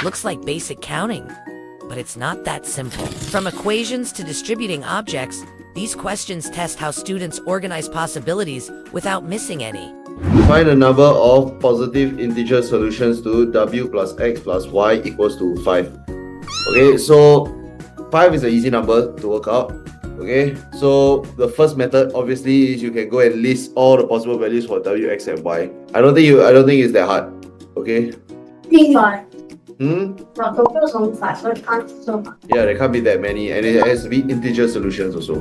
Looks like basic counting, but it's not that simple. From equations to distributing objects, these questions test how students organize possibilities without missing any. Find the number of positive integer solutions to w plus x plus y equals to 5. Okay, so 5 is an easy number to work out. Okay, so the first method obviously is you can go and list all the possible values for w, x, and y. I don't think it's that hard. Okay. Yeah, there can't be that many, and it has to be integer solutions also.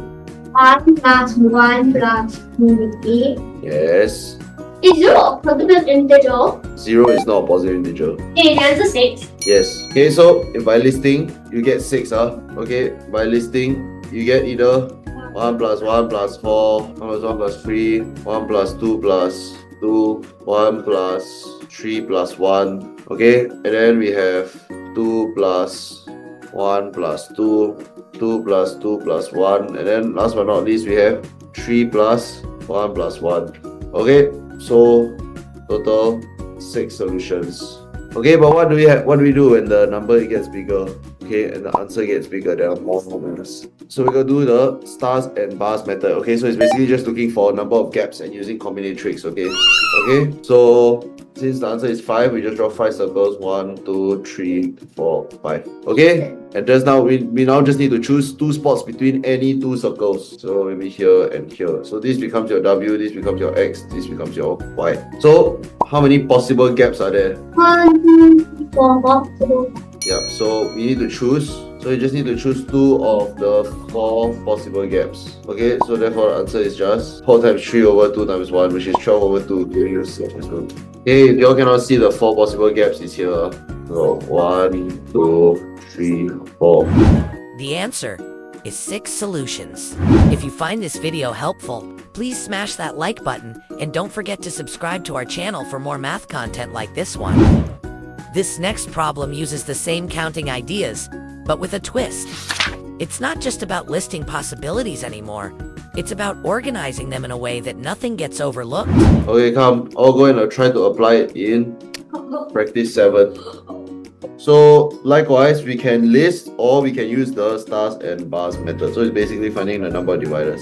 1 plus 1 plus 2 Yes. is 0 a positive integer? 0 is not a positive integer. Okay, the answer 6. Yes. Okay, so if by listing you get 6, okay, by listing you get either 1 plus 1 plus 4, 1 plus 1 plus 3, 1 plus 2 plus 2, 1 plus 3 plus 1. Okay, and then we have 2 plus 1 plus 2, 2 plus 2 plus 1, and then last but not least we have 3 plus 1 plus 1. Okay, so total 6 solutions. Okay, but what do we do when the number gets bigger? Okay, and the answer gets bigger, there are more numbers. So we're gonna do the stars and bars method. Okay, so it's basically just looking for a number of gaps and using combinatorics. Okay, so since the answer is 5, we just draw 5 circles. 1, 2, 3, 4, 5. Okay, and just now we now just need to choose 2 spots between any 2 circles. So maybe here and here. So this becomes your w, this becomes your x, this becomes your y. So how many possible gaps are there? 1, 2, 3, 4, 5. Yep, so we need to choose. So you just need to choose 2 of the 4 possible gaps. Okay, so therefore the answer is just 4 times 3 over 2 times 1, which is 12 over 2. Okay, if you all cannot see the 4 possible gaps is here. So 1, 2, 3, 4. The answer is 6 solutions. If you find this video helpful, please smash that like button and don't forget to subscribe to our channel for more math content like this one. This next problem uses the same counting ideas, but with a twist. It's not just about listing possibilities anymore. It's about organizing them in a way that nothing gets overlooked. Okay, come, I'll go and try to apply it in practice 7. So likewise, we can list or we can use the stars and bars method. So it's basically finding the number of dividers.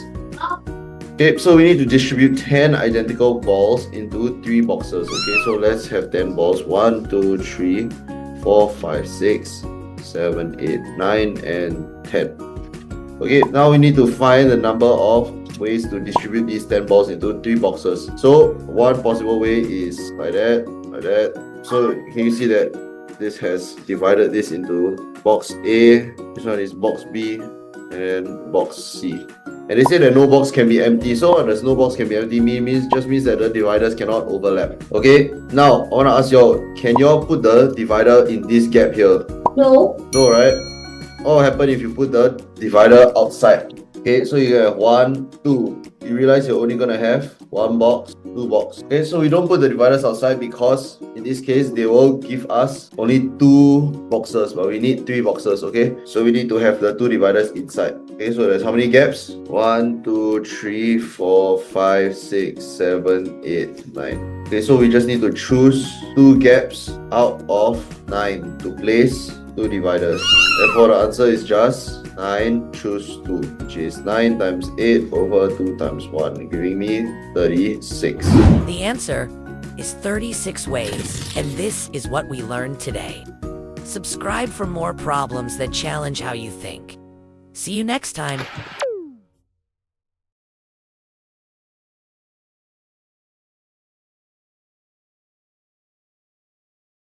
Okay, so we need to distribute 10 identical balls into 3 boxes. Okay, so let's have 10 balls. 1, 2, 3, 4, 5, 6, 7, 8, 9, and 10. Okay, now we need to find the number of ways to distribute these 10 balls into 3 boxes. So one possible way is like that, like that. So can you see that this has divided this into box A, this one is box B, and then box C. And they say that no box can be empty. So there's no box can be empty just means that the dividers cannot overlap. Okay, now I want to ask y'all, can y'all put the divider in this gap here? No. No, right? What will happen if you put the divider outside? Okay, so you have 1, 2. You realize you're only gonna have 1 box, 2 box. Okay, so we don't put the dividers outside because in this case they will give us only 2 boxes, but we need 3 boxes. Okay, so we need to have the 2 dividers inside. Okay, so there's how many gaps? 1, 2, 3, 4, 5, 6, 7, 8, 9. Okay, so we just need to choose 2 gaps out of 9 to place 2 dividers. Therefore the answer is just 9 choose 2, which is 9 times 8 over 2 times 1, giving me 36. The answer is 36 ways, and this is what we learned today. Subscribe for more problems that challenge how you think. See you next time.